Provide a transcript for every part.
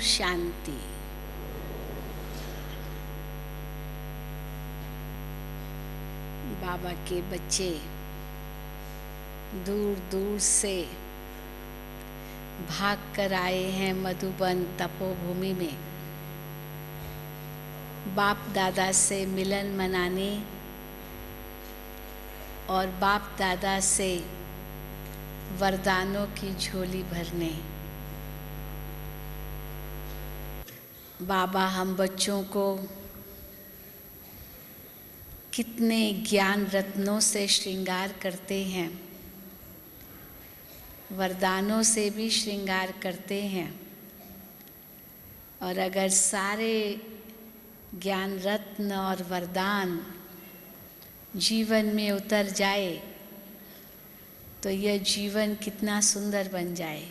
शांति। बाबा के बच्चे दूर दूर से भाग कर आए हैं मधुबन तपोभूमि में बाप दादा से मिलन मनाने और बाप दादा से वरदानों की झोली भरने। बाबा हम बच्चों को कितने ज्ञान रत्नों से श्रृंगार करते हैं, वरदानों से भी श्रृंगार करते हैं। और अगर सारे ज्ञान रत्न और वरदान जीवन में उतर जाए तो यह जीवन कितना सुंदर बन जाए।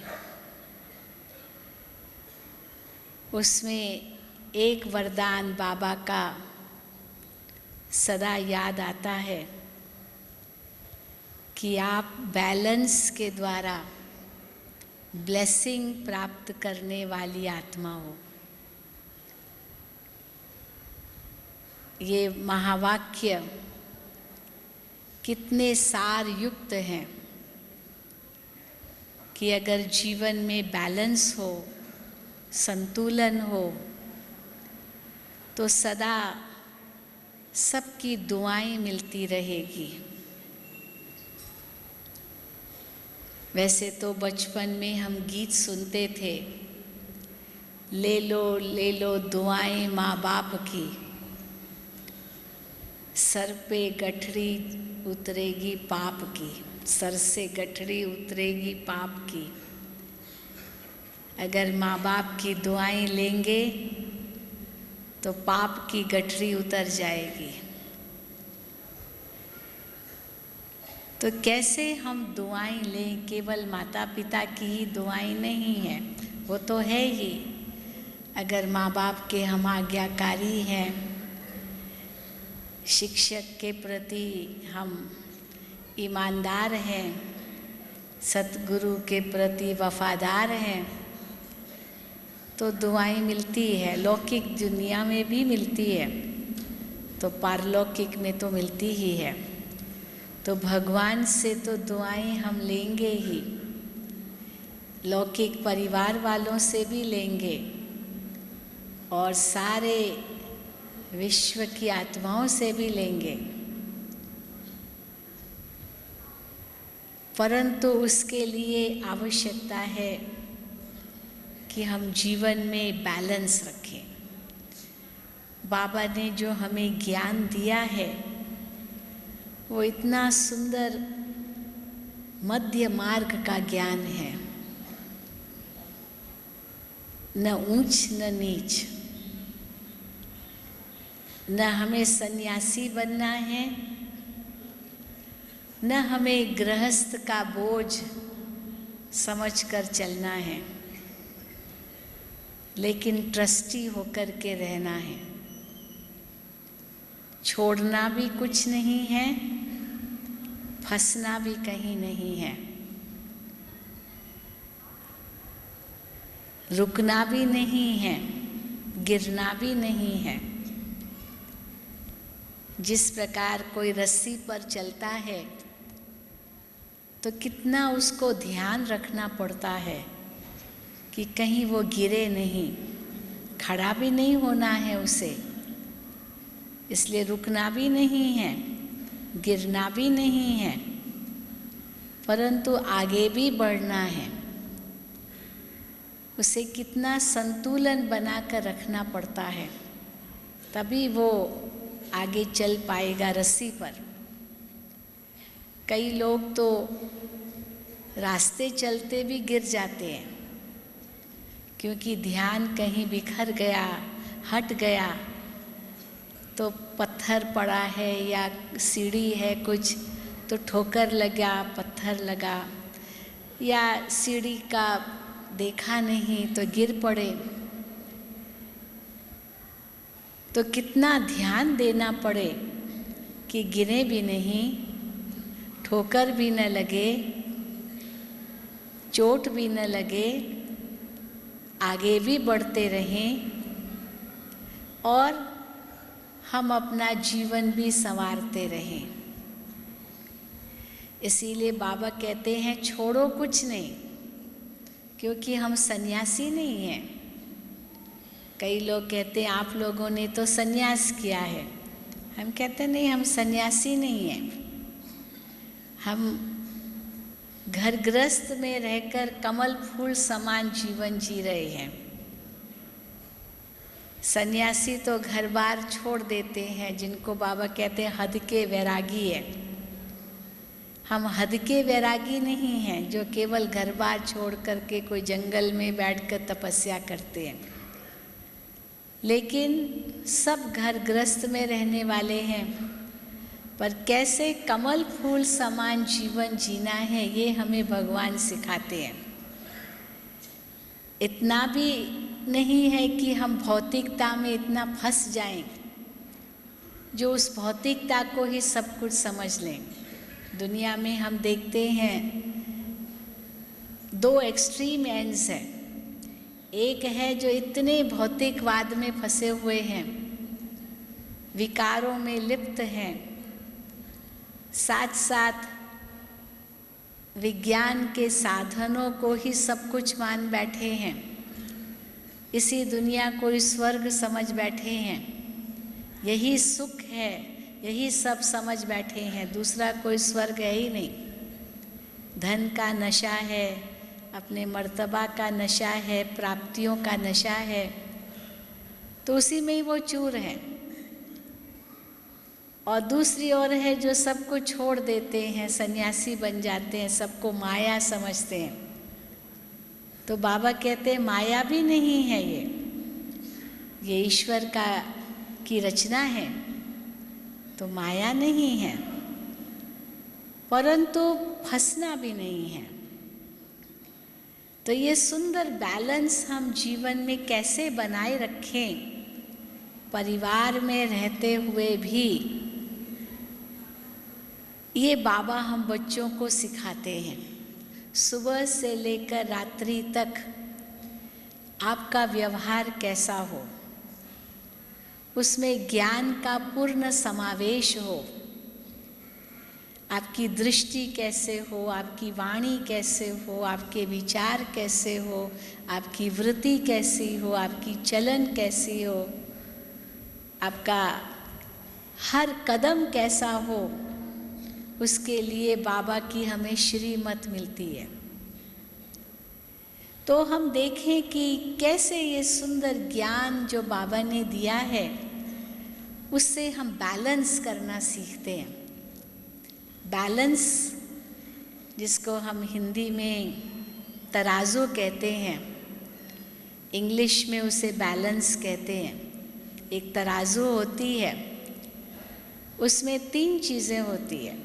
उसमें एक वरदान बाबा का सदा याद आता है कि आप बैलेंस के द्वारा ब्लेसिंग प्राप्त करने वाली आत्मा हो। ये महावाक्य कितने सार युक्त हैं कि अगर जीवन में बैलेंस हो, संतुलन हो, तो सदा सबकी दुआएं मिलती रहेगी। वैसे तो बचपन में हम गीत सुनते थे, ले लो दुआएं माँ बाप की, सर पे गठरी उतरेगी पाप की, सर से गठरी उतरेगी पाप की। अगर माँ बाप की दुआएं लेंगे तो पाप की गठरी उतर जाएगी। तो कैसे हम दुआएं लें? केवल माता पिता की ही दुआएं नहीं हैं, वो तो है ही। अगर माँ बाप के हम आज्ञाकारी हैं, शिक्षक के प्रति हम ईमानदार हैं, सतगुरु के प्रति वफादार हैं, तो दुआएं मिलती है। लौकिक दुनिया में भी मिलती है तो पारलौकिक में तो मिलती ही है। तो भगवान से तो दुआएं हम लेंगे ही, लौकिक परिवार वालों से भी लेंगे और सारे विश्व की आत्माओं से भी लेंगे। परंतु उसके लिए आवश्यकता है कि हम जीवन में बैलेंस रखें। बाबा ने जो हमें ज्ञान दिया है वो इतना सुंदर मध्य मार्ग का ज्ञान है, न ऊंच न नीच। न हमें सन्यासी बनना है, न हमें गृहस्थ का बोझ समझकर चलना है, लेकिन ट्रस्टी होकर के रहना है। छोड़ना भी कुछ नहीं है, फंसना भी कहीं नहीं है, रुकना भी नहीं है, गिरना भी नहीं है। जिस प्रकार कोई रस्सी पर चलता है तो कितना उसको ध्यान रखना पड़ता है कि कहीं वो गिरे नहीं, खड़ा भी नहीं होना है उसे, इसलिए रुकना भी नहीं है, गिरना भी नहीं है, परंतु आगे भी बढ़ना है। उसे कितना संतुलन बनाकर रखना पड़ता है, तभी वो आगे चल पाएगा रस्सी पर। कई लोग तो रास्ते चलते भी गिर जाते हैं क्योंकि ध्यान कहीं बिखर गया, हट गया, तो पत्थर पड़ा है या सीढ़ी है कुछ तो ठोकर लगा, पत्थर लगा, या सीढ़ी का देखा नहीं तो गिर पड़े। तो कितना ध्यान देना पड़े कि गिरे भी नहीं, ठोकर भी न लगे, चोट भी न लगे, आगे भी बढ़ते रहें और हम अपना जीवन भी संवारते रहें। इसीलिए बाबा कहते हैं छोड़ो कुछ नहीं, क्योंकि हम सन्यासी नहीं हैं। कई लोग कहते हैं आप लोगों ने तो सन्यास किया है। हम कहते नहीं, हम सन्यासी नहीं हैं। हम घर गृहस्थ में रहकर कमल फूल समान जीवन जी रहे हैं। सन्यासी तो घर बार छोड़ देते हैं, जिनको बाबा कहते हैं हद के वैरागी है। हम हद के वैरागी नहीं हैं जो केवल घर बार छोड़ करके कोई जंगल में बैठकर तपस्या करते हैं, लेकिन सब घर गृहस्थ में रहने वाले हैं। पर कैसे कमल फूल समान जीवन जीना है ये हमें भगवान सिखाते हैं। इतना भी नहीं है कि हम भौतिकता में इतना फंस जाएं जो उस भौतिकता को ही सब कुछ समझ लें। दुनिया में हम देखते हैं दो एक्सट्रीम एंड्स हैं। एक है जो इतने भौतिकवाद में फंसे हुए हैं, विकारों में लिप्त हैं, साथ साथ विज्ञान के साधनों को ही सब कुछ मान बैठे हैं, इसी दुनिया को ही स्वर्ग समझ बैठे हैं, यही सुख है, यही सब समझ बैठे हैं, दूसरा कोई स्वर्ग है ही नहीं। धन का नशा है, अपने मर्तबा का नशा है, प्राप्तियों का नशा है, तो उसी में ही वो चूर है। और दूसरी ओर है जो सबको छोड़ देते हैं, सन्यासी बन जाते हैं, सबको माया समझते हैं। तो बाबा कहते हैं माया भी नहीं है ये ईश्वर की रचना है, तो माया नहीं है, परंतु फंसना भी नहीं है। तो ये सुंदर बैलेंस हम जीवन में कैसे बनाए रखें, परिवार में रहते हुए भी, ये बाबा हम बच्चों को सिखाते हैं। सुबह से लेकर रात्रि तक आपका व्यवहार कैसा हो, उसमें ज्ञान का पूर्ण समावेश हो, आपकी दृष्टि कैसे हो, आपकी वाणी कैसे हो, आपके विचार कैसे हो, आपकी वृत्ति कैसी हो, आपकी चलन कैसी हो, आपका हर कदम कैसा हो, उसके लिए बाबा की हमें श्रीमत मिलती है। तो हम देखें कि कैसे ये सुंदर ज्ञान जो बाबा ने दिया है उससे हम बैलेंस करना सीखते हैं। बैलेंस, जिसको हम हिंदी में तराजू कहते हैं, इंग्लिश में उसे बैलेंस कहते हैं। एक तराजू होती है, उसमें 3 चीज़ें होती है।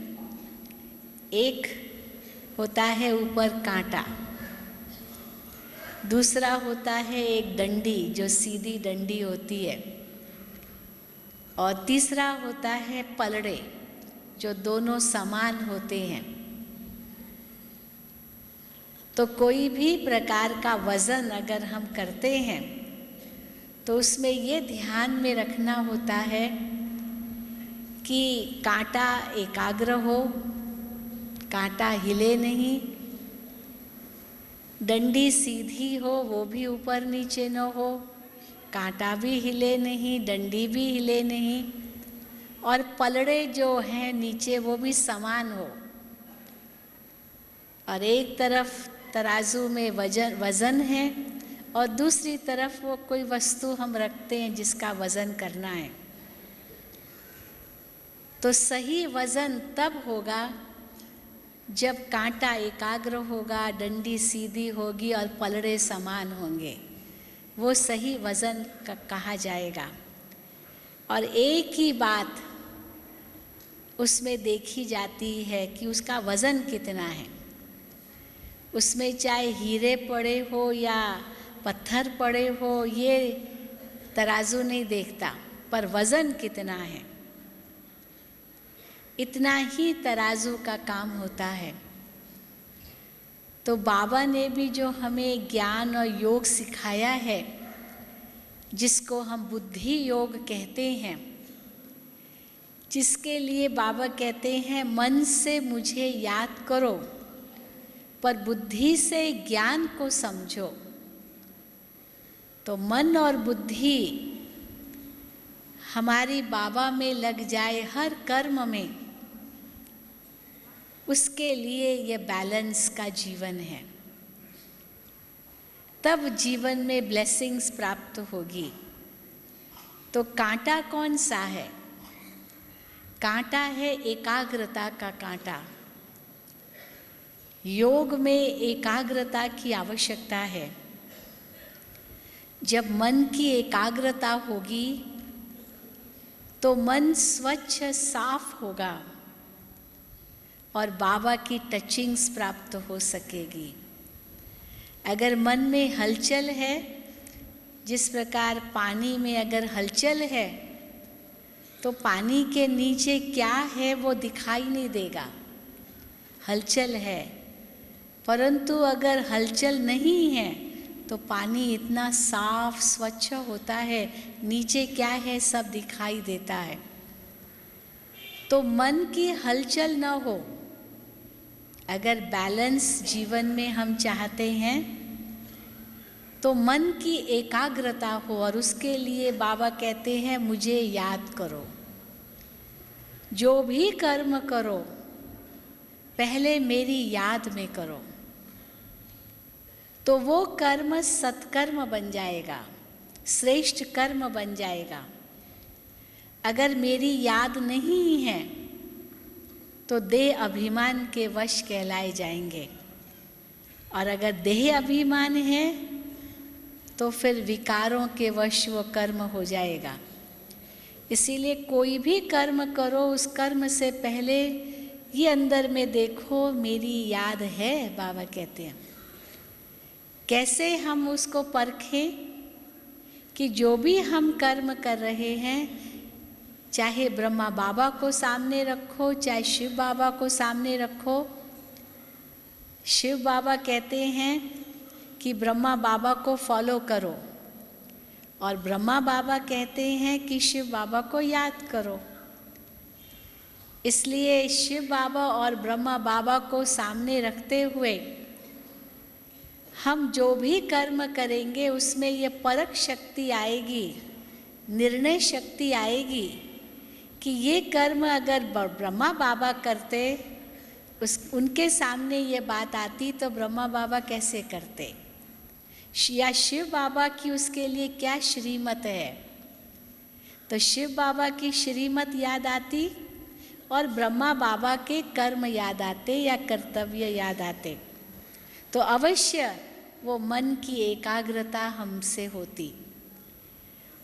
एक होता है ऊपर कांटा, दूसरा होता है एक डंडी जो सीधी डंडी होती है, और तीसरा होता है पलड़े जो दोनों समान होते हैं। तो कोई भी प्रकार का वज़न अगर हम करते हैं तो उसमें ये ध्यान में रखना होता है कि कांटा एकाग्र हो, कांटा हिले नहीं, डंडी सीधी हो, वो भी ऊपर नीचे न हो, कांटा भी हिले नहीं, डंडी भी हिले नहीं, और पलड़े जो हैं नीचे वो भी समान हो। और एक तरफ तराजू में वज़न है और दूसरी तरफ वो कोई वस्तु हम रखते हैं जिसका वज़न करना है। तो सही वज़न तब होगा जब कांटा एकाग्र होगा, डंडी सीधी होगी और पलड़े समान होंगे, वो सही वज़न कहा जाएगा। और एक ही बात उसमें देखी जाती है कि उसका वज़न कितना है। उसमें चाहे हीरे पड़े हो या पत्थर पड़े हो, ये तराजू नहीं देखता, पर वज़न कितना है, इतना ही तराजू का काम होता है। तो बाबा ने भी जो हमें ज्ञान और योग सिखाया है, जिसको हम बुद्धि योग कहते हैं, जिसके लिए बाबा कहते हैं मन से मुझे याद करो पर बुद्धि से ज्ञान को समझो। तो मन और बुद्धि हमारी बाबा में लग जाए हर कर्म में, उसके लिए ये बैलेंस का जीवन है। तब जीवन में ब्लेसिंग्स प्राप्त होगी। तो कांटा कौन सा है? कांटा है एकाग्रता का कांटा। योग में एकाग्रता की आवश्यकता है। जब मन की एकाग्रता होगी तो मन स्वच्छ साफ होगा और बाबा की टचिंग्स प्राप्त हो सकेगी। अगर मन में हलचल है, जिस प्रकार पानी में अगर हलचल है तो पानी के नीचे क्या है वो दिखाई नहीं देगा, हलचल है। परंतु अगर हलचल नहीं है तो पानी इतना साफ स्वच्छ होता है, नीचे क्या है सब दिखाई देता है। तो मन की हलचल न हो, अगर बैलेंस जीवन में हम चाहते हैं तो मन की एकाग्रता हो, और उसके लिए बाबा कहते हैं मुझे याद करो। जो भी कर्म करो पहले मेरी याद में करो, तो वो कर्म सत्कर्म बन जाएगा, श्रेष्ठ कर्म बन जाएगा। अगर मेरी याद नहीं है तो देह अभिमान के वश कहलाए जाएंगे, और अगर देह अभिमान है तो फिर विकारों के वश वो कर्म हो जाएगा। इसीलिए कोई भी कर्म करो, उस कर्म से पहले ये अंदर में देखो मेरी याद है, बाबा कहते हैं। कैसे हम उसको परखें कि जो भी हम कर्म कर रहे हैं, चाहे ब्रह्मा बाबा को सामने रखो, चाहे शिव बाबा को सामने रखो। शिव बाबा कहते हैं कि ब्रह्मा बाबा को फॉलो करो, और ब्रह्मा बाबा कहते हैं कि शिव बाबा को याद करो। इसलिए शिव बाबा और ब्रह्मा बाबा को सामने रखते हुए हम जो भी कर्म करेंगे उसमें ये परख शक्ति आएगी, निर्णय शक्ति आएगी कि ये कर्म अगर ब्रह्मा बाबा करते, उनके सामने ये बात आती तो ब्रह्मा बाबा कैसे करते, या शिव बाबा की उसके लिए क्या श्रीमत है। तो शिव बाबा की श्रीमत याद आती और ब्रह्मा बाबा के कर्म याद आते या कर्तव्य याद आते, तो अवश्य वो मन की एकाग्रता हमसे होती।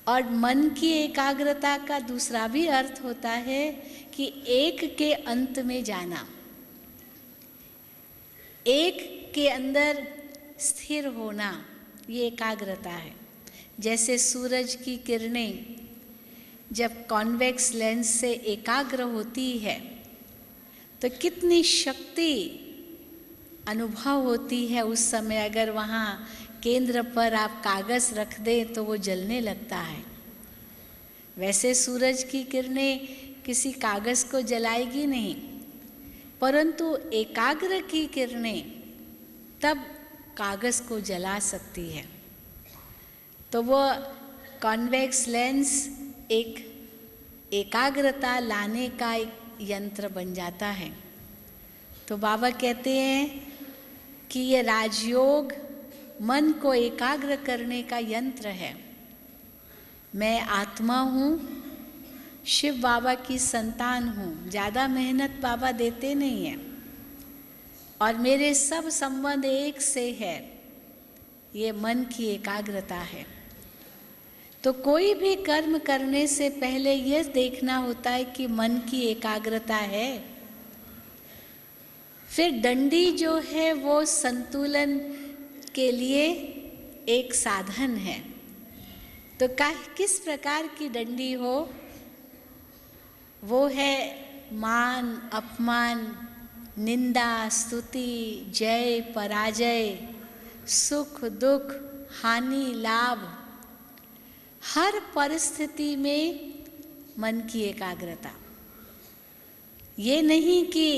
और मन की एकाग्रता का दूसरा भी अर्थ होता है कि एक के अंत में जाना, एक के अंदर स्थिर होना, ये एकाग्रता है। जैसे सूरज की किरणें जब कॉन्वेक्स लेंस से एकाग्र होती है तो कितनी शक्ति अनुभव होती है उस समय। अगर वहाँ केंद्र पर आप कागज़ रख दें तो वो जलने लगता है। वैसे सूरज की किरणें किसी कागज़ को जलाएगी नहीं, परंतु एकाग्र की किरणें तब कागज़ को जला सकती है। तो वो कॉन्वेक्स लेंस एक एकाग्रता लाने का एक यंत्र बन जाता है। तो बाबा कहते हैं कि ये राजयोग मन को एकाग्र करने का यंत्र है। मैं आत्मा हूँ, शिव बाबा की संतान हूँ, ज़्यादा मेहनत बाबा देते नहीं हैं, और मेरे सब संबंध एक से है। ये मन की एकाग्रता है। तो कोई भी कर्म करने से पहले यह देखना होता है कि मन की एकाग्रता है। फिर डंडी जो है वो संतुलन के लिए एक साधन है। तो किस प्रकार की डंडी हो, वो है मान, अपमान, निंदा स्तुति जय पराजय सुख दुख हानि लाभ, हर परिस्थिति में मन की एकाग्रता। ये नहीं कि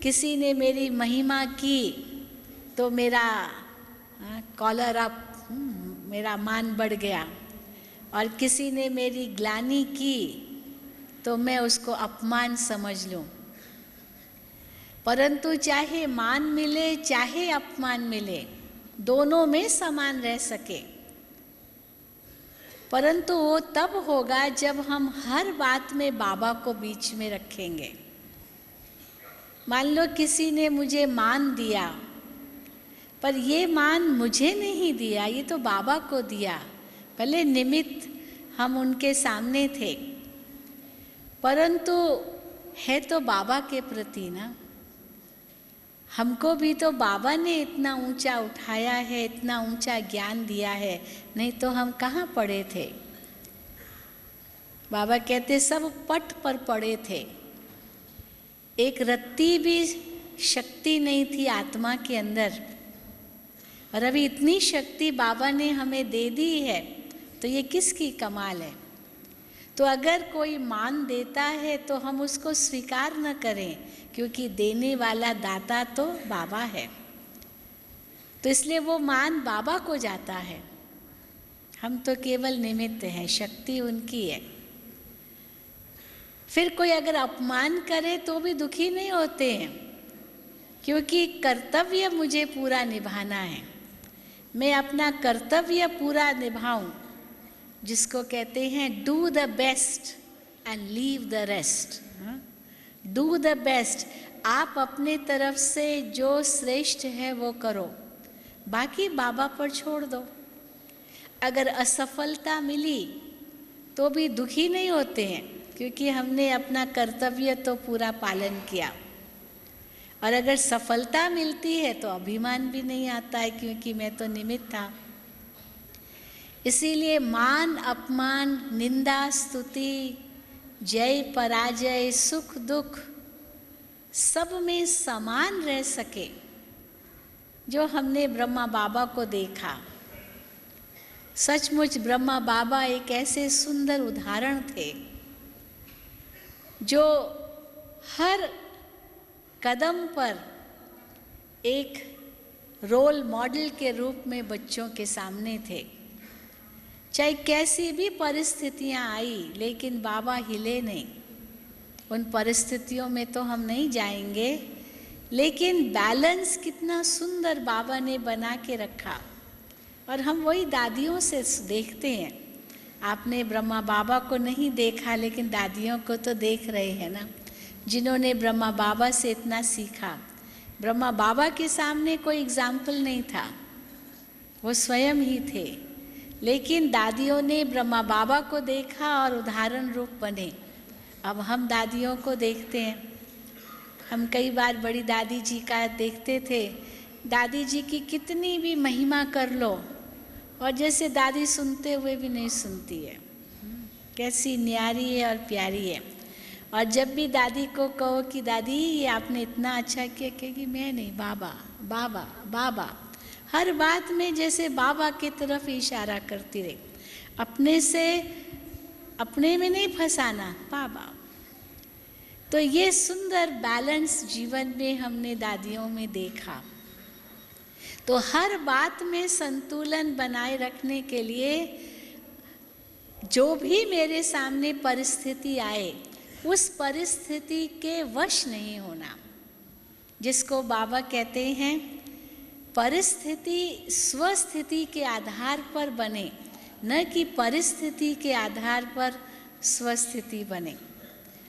किसी ने मेरी महिमा की तो मेरा कॉलर अप, मेरा मान बढ़ गया, और किसी ने मेरी ग्लानि की तो मैं उसको अपमान समझ लूं। परंतु चाहे मान मिले चाहे अपमान मिले, दोनों में समान रह सके। परंतु वो तब होगा जब हम हर बात में बाबा को बीच में रखेंगे। मान लो किसी ने मुझे मान दिया, पर ये मान मुझे नहीं दिया, ये तो बाबा को दिया। भले निमित्त हम उनके सामने थे, परंतु है तो बाबा के प्रति ना। हमको भी तो बाबा ने इतना ऊंचा उठाया है, इतना ऊंचा ज्ञान दिया है, नहीं तो हम कहाँ पड़े थे। बाबा कहते सब पट पर पड़े थे, एक रत्ती भी शक्ति नहीं थी आत्मा के अंदर, और अभी इतनी शक्ति बाबा ने हमें दे दी है, तो ये किसकी कमाल है। तो अगर कोई मान देता है तो हम उसको स्वीकार न करें, क्योंकि देने वाला दाता तो बाबा है। तो इसलिए वो मान बाबा को जाता है, हम तो केवल निमित्त हैं, शक्ति उनकी है। फिर कोई अगर अपमान करे तो भी दुखी नहीं होते हैं, क्योंकि कर्तव्य मुझे पूरा निभाना है। मैं अपना कर्तव्य पूरा निभाऊं, जिसको कहते हैं do the best and leave the rest. Do the best, आप अपने तरफ से जो श्रेष्ठ है वो करो, बाकी बाबा पर छोड़ दो। अगर असफलता मिली तो भी दुखी नहीं होते हैं, क्योंकि हमने अपना कर्तव्य तो पूरा पालन किया। और अगर सफलता मिलती है तो अभिमान भी नहीं आता है, क्योंकि मैं तो निमित्त था। इसीलिए मान अपमान निंदा स्तुति जय पराजय सुख दुख सब में समान रह सके, जो हमने ब्रह्मा बाबा को देखा। सचमुच ब्रह्मा बाबा एक ऐसे सुंदर उदाहरण थे, जो हर कदम पर एक रोल मॉडल के रूप में बच्चों के सामने थे। चाहे कैसी भी परिस्थितियां आई, लेकिन बाबा हिले नहीं। उन परिस्थितियों में तो हम नहीं जाएंगे, लेकिन बैलेंस कितना सुंदर बाबा ने बना के रखा। और हम वही दादियों से देखते हैं। आपने ब्रह्मा बाबा को नहीं देखा, लेकिन दादियों को तो देख रहे हैं ना, जिन्होंने ब्रह्मा बाबा से इतना सीखा। ब्रह्मा बाबा के सामने कोई एग्जाम्पल नहीं था, वो स्वयं ही थे, लेकिन दादियों ने ब्रह्मा बाबा को देखा और उदाहरण रूप बने। अब हम दादियों को देखते हैं। हम कई बार बड़ी दादी जी का देखते थे, दादी जी की कितनी भी महिमा कर लो, और जैसे दादी सुनते हुए भी नहीं सुनती है, कैसी न्यारी है और प्यारी है। और जब भी दादी को कहो कि दादी ये आपने इतना अच्छा किया, कहेगी मैं नहीं, बाबा बाबा बाबा। हर बात में जैसे बाबा की तरफ इशारा करती रही, अपने में नहीं फंसाना, बाबा। तो ये सुंदर बैलेंस जीवन में हमने दादियों में देखा। तो हर बात में संतुलन बनाए रखने के लिए जो भी मेरे सामने परिस्थिति आए, उस परिस्थिति के वश नहीं होना, जिसको बाबा कहते हैं परिस्थिति स्वस्थिति के आधार पर बने, न कि परिस्थिति के आधार पर स्वस्थिति बने।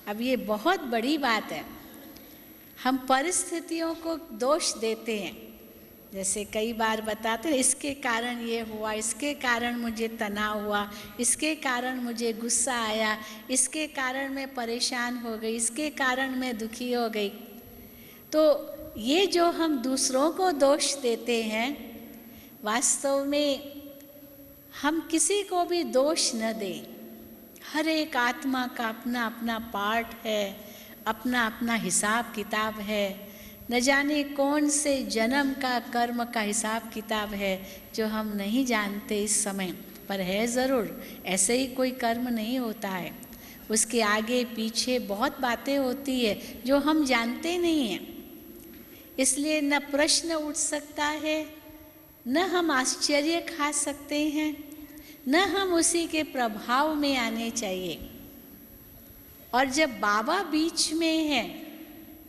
अब ये बहुत बड़ी बात है। हम परिस्थितियों को दोष देते हैं, जैसे कई बार बताते हैं इसके कारण ये हुआ, इसके कारण मुझे तनाव हुआ, इसके कारण मुझे गुस्सा आया, इसके कारण मैं परेशान हो गई, इसके कारण मैं दुखी हो गई। तो ये जो हम दूसरों को दोष देते हैं, वास्तव में हम किसी को भी दोष न दें। हर एक आत्मा का अपना अपना पार्ट है, अपना अपना हिसाब किताब है। न जाने कौन से जन्म का कर्म का हिसाब किताब है जो हम नहीं जानते इस समय, पर है ज़रूर। ऐसे ही कोई कर्म नहीं होता है, उसके आगे पीछे बहुत बातें होती है जो हम जानते नहीं हैं। इसलिए न प्रश्न उठ सकता है, न हम आश्चर्य खा सकते हैं, न हम उसी के प्रभाव में आने चाहिए। और जब बाबा बीच में है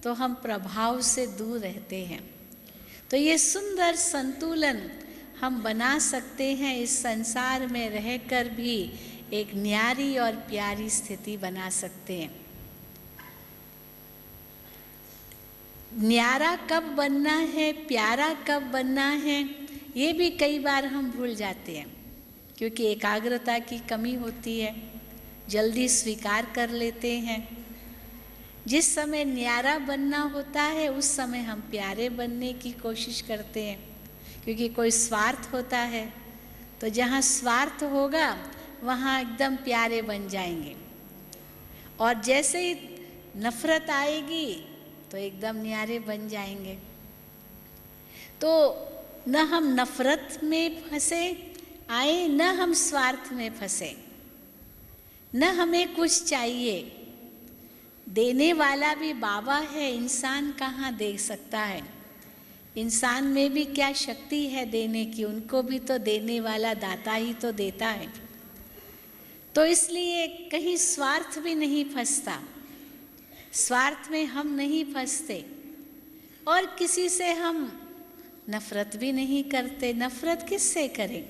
तो हम प्रभाव से दूर रहते हैं। तो ये सुंदर संतुलन हम बना सकते हैं, इस संसार में रहकर भी एक न्यारी और प्यारी स्थिति बना सकते हैं। न्यारा कब बनना है, प्यारा कब बनना है, ये भी कई बार हम भूल जाते हैं, क्योंकि एकाग्रता की कमी होती है, जल्दी स्वीकार कर लेते हैं। जिस समय न्यारा बनना होता है उस समय हम प्यारे बनने की कोशिश करते हैं, क्योंकि कोई स्वार्थ होता है। तो जहाँ स्वार्थ होगा वहाँ एकदम प्यारे बन जाएंगे, और जैसे ही नफरत आएगी तो एकदम न्यारे बन जाएंगे। तो न हम नफरत में फंसे आए, न हम स्वार्थ में फंसे, न हमें कुछ चाहिए। देने वाला भी बाबा है, इंसान कहाँ दे सकता है। इंसान में भी क्या शक्ति है देने की, उनको भी तो देने वाला दाता ही तो देता है। तो इसलिए कहीं स्वार्थ भी नहीं फंसता, स्वार्थ में हम नहीं फंसते, और किसी से हम नफरत भी नहीं करते। नफरत किससे करें?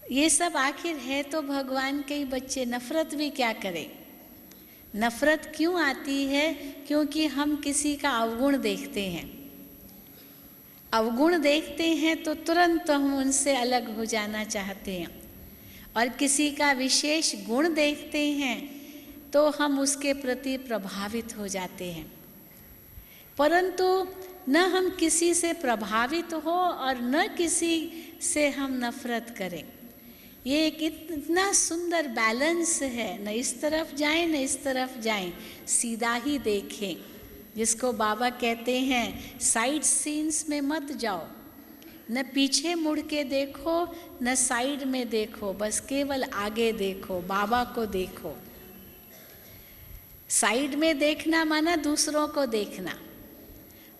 ये सब आखिर है तो भगवान के ही बच्चे, नफरत भी क्या करें। नफरत क्यों आती है? क्योंकि हम किसी का अवगुण देखते हैं। अवगुण देखते हैं तो तुरंत हम उनसे अलग हो जाना चाहते हैं, और किसी का विशेष गुण देखते हैं तो हम उसके प्रति प्रभावित हो जाते हैं। परंतु न हम किसी से प्रभावित हो और न किसी से हम नफरत करें। ये एक इतना सुंदर बैलेंस है, न इस तरफ जाएं न इस तरफ जाएं, सीधा ही देखें। जिसको बाबा कहते हैं साइड सीन्स में मत जाओ, न पीछे मुड़ के देखो न साइड में देखो, बस केवल आगे देखो, बाबा को देखो। साइड में देखना माना दूसरों को देखना,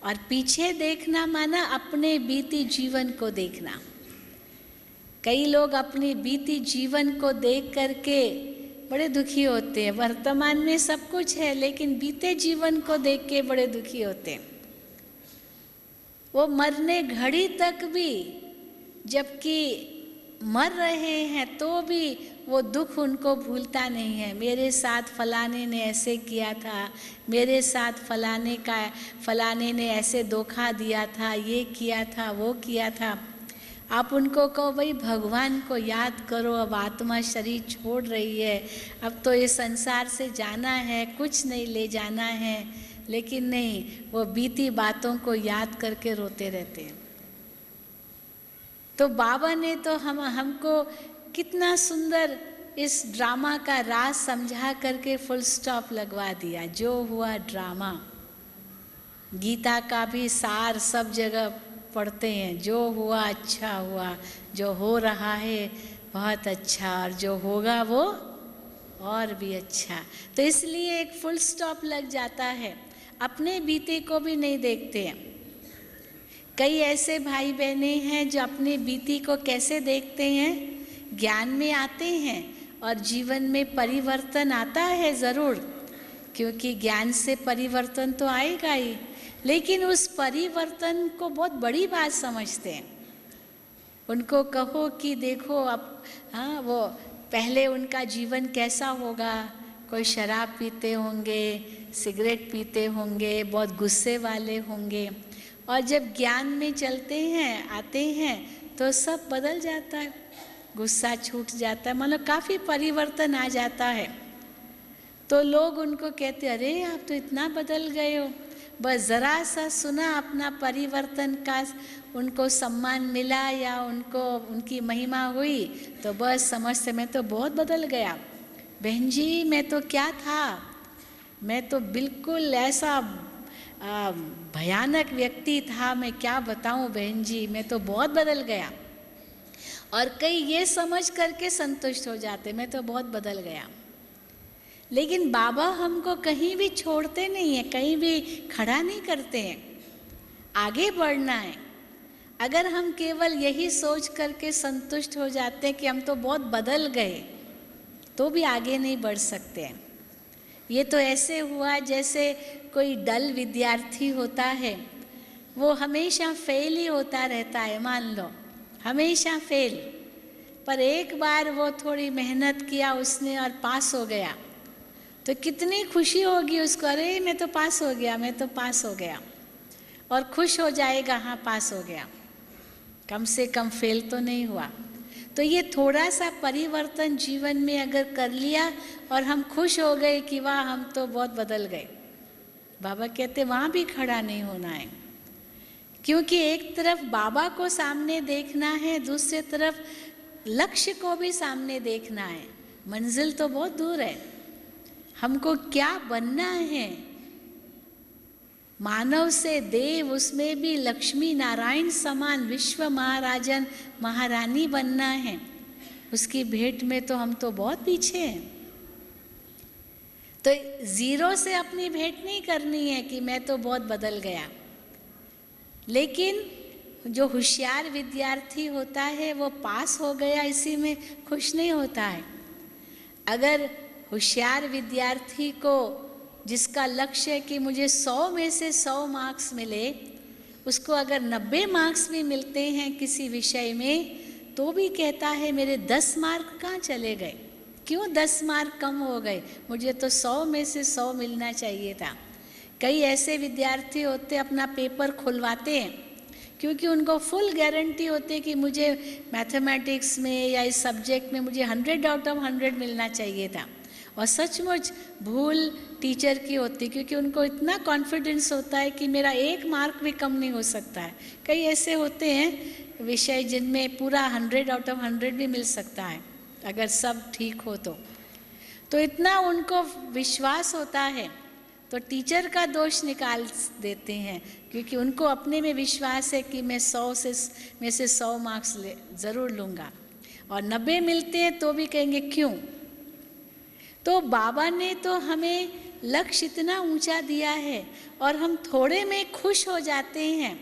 और पीछे देखना माना अपने बीती जीवन को देखना। कई लोग अपनी बीती जीवन को देख करके बड़े दुखी होते हैं। वर्तमान में सब कुछ है लेकिन बीते जीवन को देख के बड़े दुखी होते हैं। वो मरने घड़ी तक भी, जबकि मर रहे हैं तो भी वो दुख उनको भूलता नहीं है। मेरे साथ फलाने ने ऐसे किया था, मेरे साथ फलाने ने ऐसे धोखा दिया था, ये किया था, वो किया था। आप उनको कहो भाई भगवान को याद करो, अब आत्मा शरीर छोड़ रही है, अब तो ये संसार से जाना है, कुछ नहीं ले जाना है, लेकिन नहीं, वो बीती बातों को याद करके रोते रहते हैं। तो बाबा ने तो हमको कितना सुंदर इस ड्रामा का राज समझा करके फुल स्टॉप लगवा दिया। जो हुआ ड्रामा, गीता का भी सार सब जगह पढ़ते हैं, जो हुआ अच्छा हुआ, जो हो रहा है बहुत अच्छा, और जो होगा वो और भी अच्छा। तो इसलिए एक फुल स्टॉप लग जाता है, अपने बीते को भी नहीं देखते हैं। कई ऐसे भाई बहने हैं जो अपने बीती को कैसे देखते हैं, ज्ञान में आते हैं और जीवन में परिवर्तन आता है ज़रूर, क्योंकि ज्ञान से परिवर्तन तो आएगा ही, लेकिन उस परिवर्तन को बहुत बड़ी बात समझते हैं। उनको कहो कि देखो अब वो पहले उनका जीवन कैसा होगा, कोई शराब पीते होंगे, सिगरेट पीते होंगे, बहुत गुस्से वाले होंगे, और जब ज्ञान में चलते हैं आते हैं तो सब बदल जाता है, गुस्सा छूट जाता है, मतलब काफ़ी परिवर्तन आ जाता है। तो लोग उनको कहते अरे आप तो इतना बदल गए हो। बस ज़रा सा सुना अपना परिवर्तन का, उनको सम्मान मिला या उनको उनकी महिमा हुई तो बस समझते मैं तो बहुत बदल गया। बहन जी मैं तो क्या था, मैं तो बिल्कुल ऐसा भयानक व्यक्ति था, मैं क्या बताऊं बहन जी, मैं तो बहुत बदल गया। और कई ये समझ करके संतुष्ट हो जाते, मैं तो बहुत बदल गया। लेकिन बाबा हमको कहीं भी छोड़ते नहीं है, कहीं भी खड़ा नहीं करते हैं, आगे बढ़ना है। अगर हम केवल यही सोच करके संतुष्ट हो जाते हैं कि हम तो बहुत बदल गए, तो भी आगे नहीं बढ़ सकते हैं। ये तो ऐसे हुआ जैसे कोई डल विद्यार्थी होता है, वो हमेशा फेल ही होता रहता है, मान लो हमेशा फेल। पर एक बार वो थोड़ी मेहनत किया उसने और पास हो गया, तो कितनी खुशी होगी उसको, अरे मैं तो पास हो गया, मैं तो पास हो गया। और खुश हो जाएगा, हाँ पास हो गया, कम से कम फेल तो नहीं हुआ। तो ये थोड़ा सा परिवर्तन जीवन में अगर कर लिया और हम खुश हो गए कि वाह हम तो बहुत बदल गए, बाबा कहते वहाँ भी खड़ा नहीं होना है। क्योंकि एक तरफ बाबा को सामने देखना है, दूसरी तरफ लक्ष्य को भी सामने देखना है। मंजिल तो बहुत दूर है, हमको क्या बनना है, मानव से देव, उसमें भी लक्ष्मी नारायण समान विश्व महाराजन महारानी बनना है। उसकी भेंट में तो हम तो बहुत पीछे हैं। तो जीरो से अपनी भेंट नहीं करनी है कि मैं तो बहुत बदल गया। लेकिन जो होशियार विद्यार्थी होता है वो पास हो गया इसी में खुश नहीं होता है। अगर होशियार विद्यार्थी को, जिसका लक्ष्य है कि मुझे 100 में से 100 मार्क्स मिले, उसको अगर 90 मार्क्स भी मिलते हैं किसी विषय में, तो भी कहता है मेरे 10 मार्क कहाँ चले गए, क्यों 10 मार्क कम हो गए, मुझे तो 100 में से 100 मिलना चाहिए था। कई ऐसे विद्यार्थी होते अपना पेपर खुलवाते हैं क्योंकि उनको फुल गारंटी होती है कि मुझे मैथमेटिक्स में या इस सब्जेक्ट में मुझे 100 आउट ऑफ 100 मिलना चाहिए था, और सचमुच भूल टीचर की होती, क्योंकि उनको इतना कॉन्फिडेंस होता है कि मेरा 1 मार्क भी कम नहीं हो सकता है। कई ऐसे होते हैं विषय जिनमें पूरा 100 आउट ऑफ 100 भी मिल सकता है अगर सब ठीक हो तो इतना उनको विश्वास होता है, तो टीचर का दोष निकाल देते हैं क्योंकि उनको अपने में विश्वास है कि मैं 100 में से 100 मार्क्स ज़रूर लूँगा, और 90 मिलते हैं तो भी कहेंगे क्यों। तो बाबा ने तो हमें लक्ष्य इतना ऊंचा दिया है और हम थोड़े में खुश हो जाते हैं,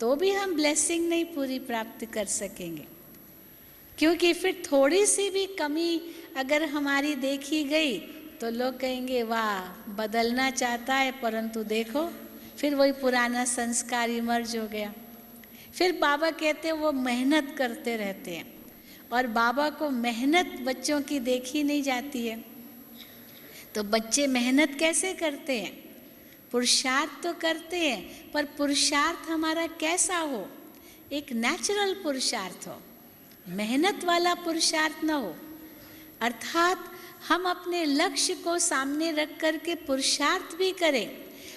तो भी हम ब्लेसिंग नहीं पूरी प्राप्त कर सकेंगे। क्योंकि फिर थोड़ी सी भी कमी अगर हमारी देखी गई तो लोग कहेंगे वाह बदलना चाहता है, परंतु देखो फिर वही पुराना संस्कार इमर्ज हो गया। फिर बाबा कहते हैं वो मेहनत करते रहते हैं, और बाबा को मेहनत बच्चों की देखी नहीं जाती है। तो बच्चे मेहनत कैसे करते हैं, पुरुषार्थ तो करते हैं, पर पुरुषार्थ हमारा कैसा हो, एक नेचुरल पुरुषार्थ हो, मेहनत वाला पुरुषार्थ न हो। अर्थात हम अपने लक्ष्य को सामने रख कर के पुरुषार्थ भी करें,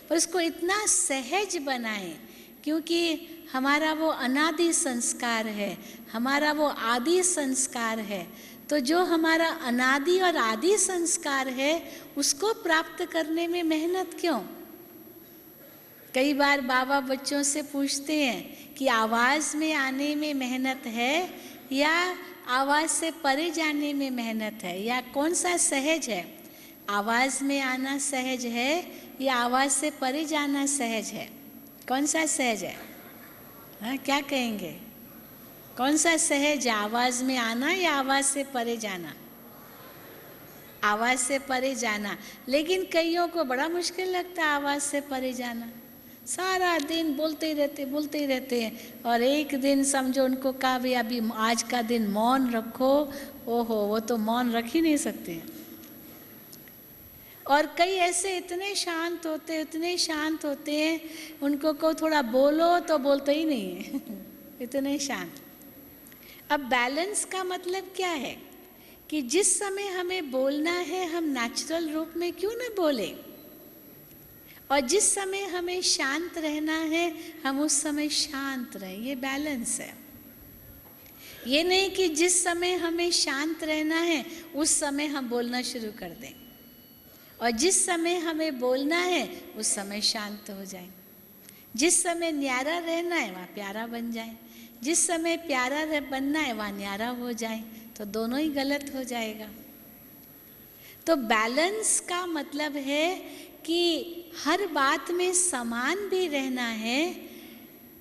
पर उसको इतना सहज बनाएं, क्योंकि हमारा वो अनादि संस्कार है, हमारा वो आदि संस्कार है। तो जो हमारा अनादि और आदि संस्कार है उसको प्राप्त करने में मेहनत क्यों। कई बार बाबा बच्चों से पूछते हैं कि आवाज़ में आने में मेहनत है या आवाज़ से परे जाने में मेहनत है, या कौन सा सहज है, आवाज़ में आना सहज है या आवाज़ से परे जाना सहज है, कौन सा सहज है? हाँ क्या कहेंगे, कौन सा सहज है, आवाज़ में आना या आवाज़ से परे जाना? आवाज़ से परे जाना। लेकिन कईयों को बड़ा मुश्किल लगता है आवाज़ से परे जाना, सारा दिन बोलते ही रहते हैं, और एक दिन समझो उनको कहा भी अभी आज का दिन मौन रखो, ओहो वो तो मौन रख ही नहीं सकते हैं। और कई ऐसे इतने शांत होते हैं, उनको को थोड़ा बोलो तो बोलते ही नहीं है इतने शांत। अब बैलेंस का मतलब क्या है कि जिस समय हमें बोलना है हम नेचुरल रूप में क्यों ना बोले, और जिस समय हमें शांत रहना है हम उस समय शांत रहें। ये बैलेंस है। ये नहीं कि जिस समय हमें शांत रहना है उस समय हम बोलना शुरू कर दें, और जिस समय हमें बोलना है उस समय शांत हो जाए। जिस समय न्यारा रहना है वहाँ प्यारा बन जाए, जिस समय प्यारा बनना है वहाँ न्यारा हो जाए, तो दोनों ही गलत हो जाएगा। तो बैलेंस का मतलब है कि हर बात में समान भी रहना है,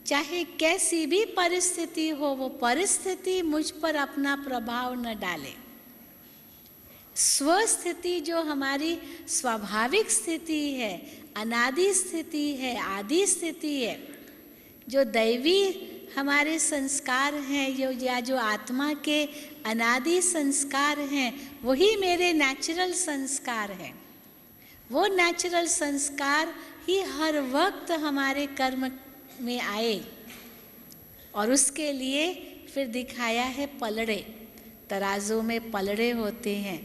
चाहे कैसी भी परिस्थिति हो, वो परिस्थिति मुझ पर अपना प्रभाव न डाले। स्वस्थिति जो हमारी स्वाभाविक स्थिति है, अनादि स्थिति है, आदि स्थिति है, जो दैवी हमारे संस्कार हैं, या जो आत्मा के अनादि संस्कार हैं, वही मेरे नेचुरल संस्कार हैं। वो नेचुरल संस्कार ही हर वक्त हमारे कर्म में आए। और उसके लिए फिर दिखाया है पलड़े, तराजू में पलड़े होते हैं।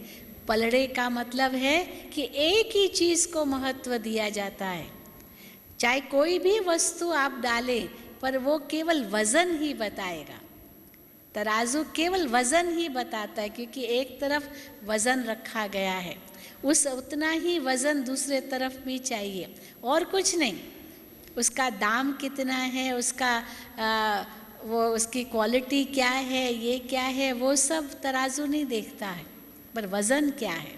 पलड़े का मतलब है कि एक ही चीज़ को महत्व दिया जाता है। चाहे कोई भी वस्तु आप डालें, पर वो केवल वज़न ही बताएगा। तराजू केवल वज़न ही बताता है, क्योंकि एक तरफ वज़न रखा गया है, उतना ही वज़न दूसरे तरफ भी चाहिए, और कुछ नहीं। उसका दाम कितना है, उसकी क्वालिटी क्या है, ये क्या है, वो सब तराजू नहीं देखता है, पर वज़न क्या है।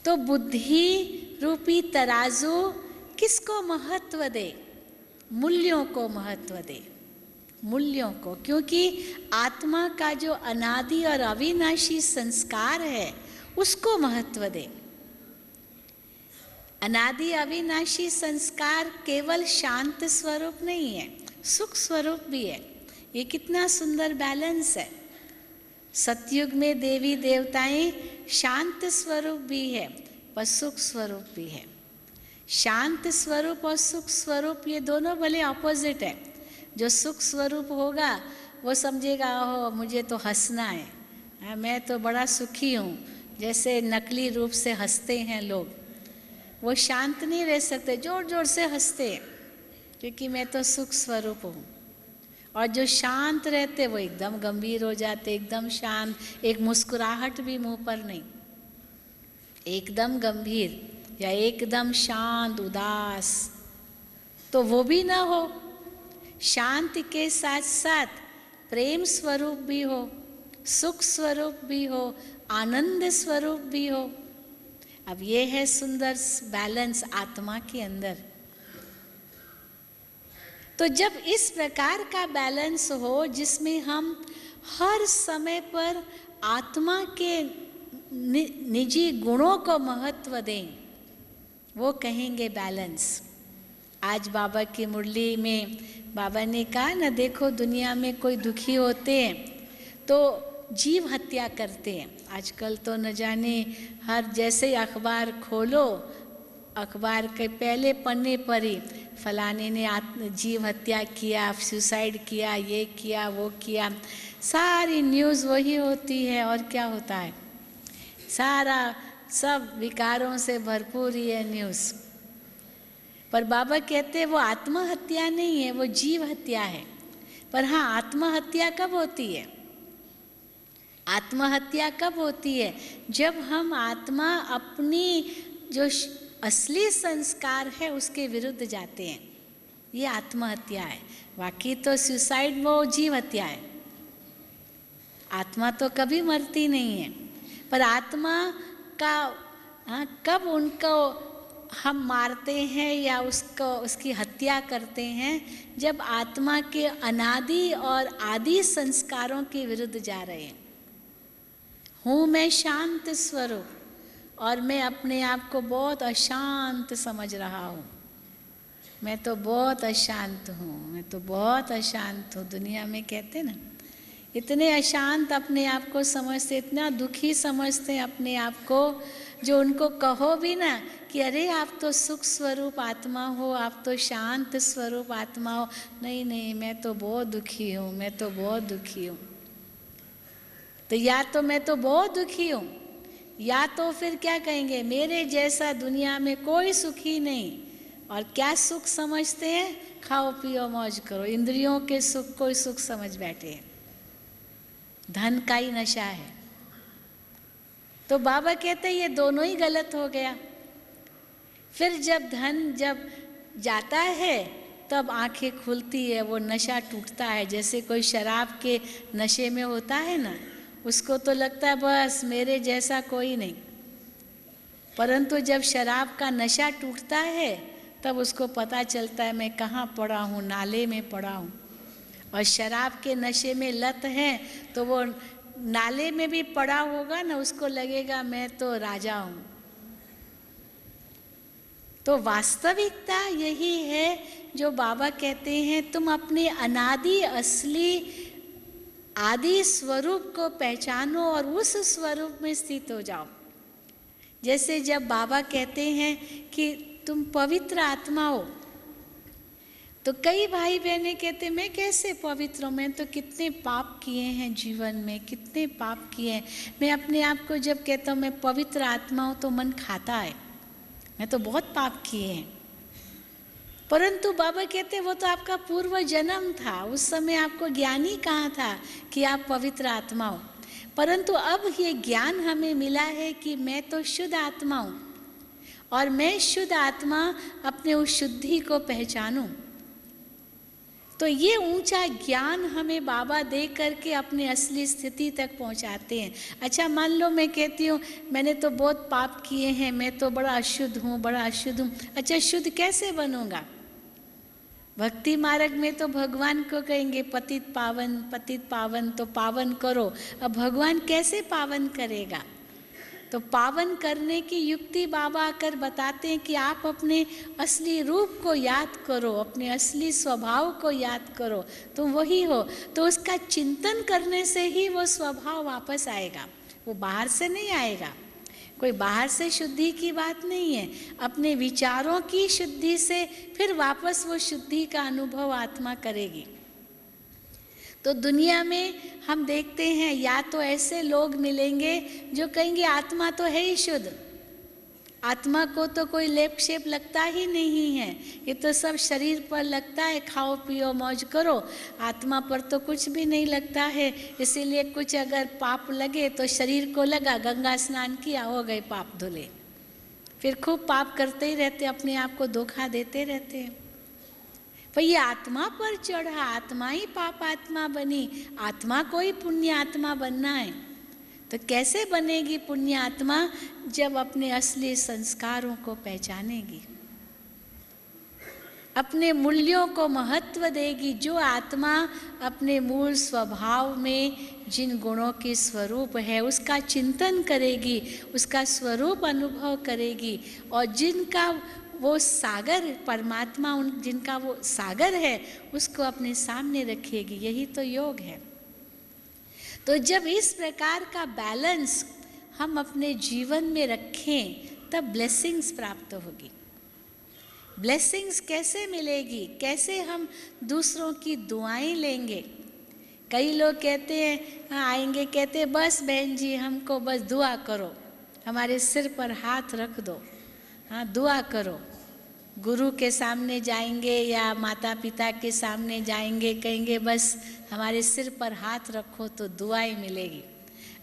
तो बुद्धि रूपी तराजू किसको महत्व दे? मूल्यों को महत्व दे, मूल्यों को। क्योंकि आत्मा का जो अनादि और अविनाशी संस्कार है उसको महत्व दे। अनादि अविनाशी संस्कार केवल शांत स्वरूप नहीं है, सुख स्वरूप भी है। ये कितना सुंदर बैलेंस है। सतयुग में देवी देवताएं शांत स्वरूप भी है, पर सुख स्वरूप भी है। शांत स्वरूप और सुख स्वरूप ये दोनों भले ऑपोजिट है। जो सुख स्वरूप होगा वो समझेगा, ओह मुझे तो हंसना है, मैं तो बड़ा सुखी हूँ, जैसे नकली रूप से हंसते हैं लोग। वो शांत नहीं रह सकते, जोर जोर से हंसते हैं, क्योंकि मैं तो सुख स्वरूप हूँ। और जो शांत रहते वो एकदम गंभीर हो जाते, एकदम शांत, एक मुस्कुराहट भी मुंह पर नहीं, एकदम गंभीर या एकदम शांत उदास, तो वो भी ना हो। शांत के साथ साथ प्रेम स्वरूप भी हो, सुख स्वरूप भी हो, आनंद स्वरूप भी हो। अब ये है सुंदर बैलेंस आत्मा के अंदर। तो जब इस प्रकार का बैलेंस हो, जिसमें हम हर समय पर आत्मा के निजी गुणों को महत्व दें, वो कहेंगे बैलेंस। आज बाबा की मुरली में बाबा ने कहा ना, देखो दुनिया में कोई दुखी होते हैं तो जीव हत्या करते हैं। आजकल तो न जाने हर जैसे अखबार खोलो, अखबार के पहले पन्ने पर ही फलाने ने जीव हत्या किया, सुसाइड किया, ये किया, वो किया, सारी न्यूज़ वही होती है। और क्या होता है? सारा सब विकारों से भरपूर ही है न्यूज़। पर बाबा कहते हैं वो आत्महत्या नहीं है, वो जीव हत्या है। पर हाँ, आत्महत्या कब होती है? आत्महत्या कब होती है? जब हम आत्मा अपनी जो असली संस्कार है उसके विरुद्ध जाते हैं, ये आत्महत्या है। बाकी तो सुसाइड वो जीव हत्या है। आत्मा तो कभी मरती नहीं है, पर आत्मा का कब उनको हम मारते हैं या उसकी हत्या करते हैं, जब आत्मा के अनादि और आदि संस्कारों के विरुद्ध जा रहे हैं। हूँ मैं शांत स्वरूप और मैं अपने आप को बहुत अशांत समझ रहा हूँ। मैं तो बहुत अशांत हूँ, मैं तो बहुत अशांत हूँ। दुनिया में कहते ना, इतने अशांत अपने आप को समझते, इतना दुखी समझते हैं अपने आप को, जो उनको कहो भी ना कि अरे आप तो सुख स्वरूप आत्मा हो, आप तो शांत स्वरूप आत्मा हो, नहीं नहीं मैं तो बहुत दुखी हूँ, मैं तो बहुत दुखी हूँ। तो या तो मैं तो बहुत दुखी हूँ, या तो फिर क्या कहेंगे, मेरे जैसा दुनिया में कोई सुखी नहीं। और क्या सुख समझते हैं? खाओ पियो मौज करो, इंद्रियों के सुख को सुख समझ बैठे हैं। धन का ही नशा है। तो बाबा कहते हैं ये दोनों ही गलत हो गया। फिर जब धन जब जाता है तब आंखें खुलती है, वो नशा टूटता है। जैसे कोई शराब के नशे में होता है ना, उसको तो लगता है बस मेरे जैसा कोई नहीं, परंतु जब शराब का नशा टूटता है तब उसको पता चलता है मैं कहाँ पड़ा हूँ, नाले में पड़ा हूँ। और शराब के नशे में लत है तो वो नाले में भी पड़ा होगा ना, उसको लगेगा मैं तो राजा हूँ। तो वास्तविकता यही है जो बाबा कहते हैं, तुम अपने अनादि असली आदि स्वरूप को पहचानो और उस स्वरूप में स्थित हो जाओ। जैसे जब बाबा कहते हैं कि तुम पवित्र आत्मा हो, तो कई भाई बहनें कहते हैं मैं कैसे पवित्र हूँ, मैं तो कितने पाप किए हैं जीवन में, कितने पाप किए हैं। मैं अपने आप को जब कहता हूँ मैं पवित्र आत्मा हूँ तो मन खाता है, मैं तो बहुत पाप किए हैं। परंतु बाबा कहते हैं वो तो आपका पूर्व जन्म था, उस समय आपको ज्ञान ही कहाँ था कि आप पवित्र आत्मा हो। परंतु अब ये ज्ञान हमें मिला है कि मैं तो शुद्ध आत्मा हूँ और मैं शुद्ध आत्मा अपने उस शुद्धि को पहचानूं। तो ये ऊंचा ज्ञान हमें बाबा दे करके अपने असली स्थिति तक पहुंचाते हैं। अच्छा मान लो मैं कहती हूँ मैंने तो बहुत पाप किए हैं, मैं तो बड़ा अशुद्ध हूँ, बड़ा अशुद्ध हूँ। अच्छा शुद्ध कैसे बनूंगा? भक्ति मार्ग में तो भगवान को कहेंगे पतित पावन, तो पावन करो। अब भगवान कैसे पावन करेगा? तो पावन करने की युक्ति बाबा आकर बताते हैं कि आप अपने असली रूप को याद करो, अपने असली स्वभाव को याद करो, तुम वही हो। तो उसका चिंतन करने से ही वो स्वभाव वापस आएगा, वो बाहर से नहीं आएगा। कोई बाहर से शुद्धि की बात नहीं है, अपने विचारों की शुद्धि से फिर वापस वो शुद्धि का अनुभव आत्मा करेगी। तो दुनिया में हम देखते हैं या तो ऐसे लोग मिलेंगे जो कहेंगे आत्मा तो है ही शुद्ध, आत्मा को तो कोई लेप शेप लगता ही नहीं है, ये तो सब शरीर पर लगता है, खाओ पियो मौज करो, आत्मा पर तो कुछ भी नहीं लगता है। इसीलिए कुछ अगर पाप लगे तो शरीर को लगा, गंगा स्नान किया, हो गए पाप धुले, फिर खूब पाप करते ही रहते, अपने आप को धोखा देते रहते हैं। पर ये आत्मा पर चढ़ा, आत्मा ही पाप आत्मा बनी, आत्मा को ही पुण्य आत्मा बनना है। तो कैसे बनेगी पुण्य आत्मा? जब अपने असली संस्कारों को पहचानेगी, अपने मूल्यों को महत्व देगी। जो आत्मा अपने मूल स्वभाव में जिन गुणों की स्वरूप है उसका चिंतन करेगी, उसका स्वरूप अनुभव करेगी, और जिनका वो सागर परमात्मा, जिनका वो सागर है उसको अपने सामने रखेगी। यही तो योग है। तो जब इस प्रकार का बैलेंस हम अपने जीवन में रखें तब ब्लेसिंग्स प्राप्त होगी। ब्लेसिंग्स कैसे मिलेगी? कैसे हम दूसरों की दुआएं लेंगे? कई लोग कहते हैं आएंगे, कहते हैं बस बहन जी हमको बस दुआ करो, हमारे सिर पर हाथ रख दो, हाँ दुआ करो। गुरु के सामने जाएंगे या माता पिता के सामने जाएंगे, कहेंगे बस हमारे सिर पर हाथ रखो तो दुआएं मिलेगी।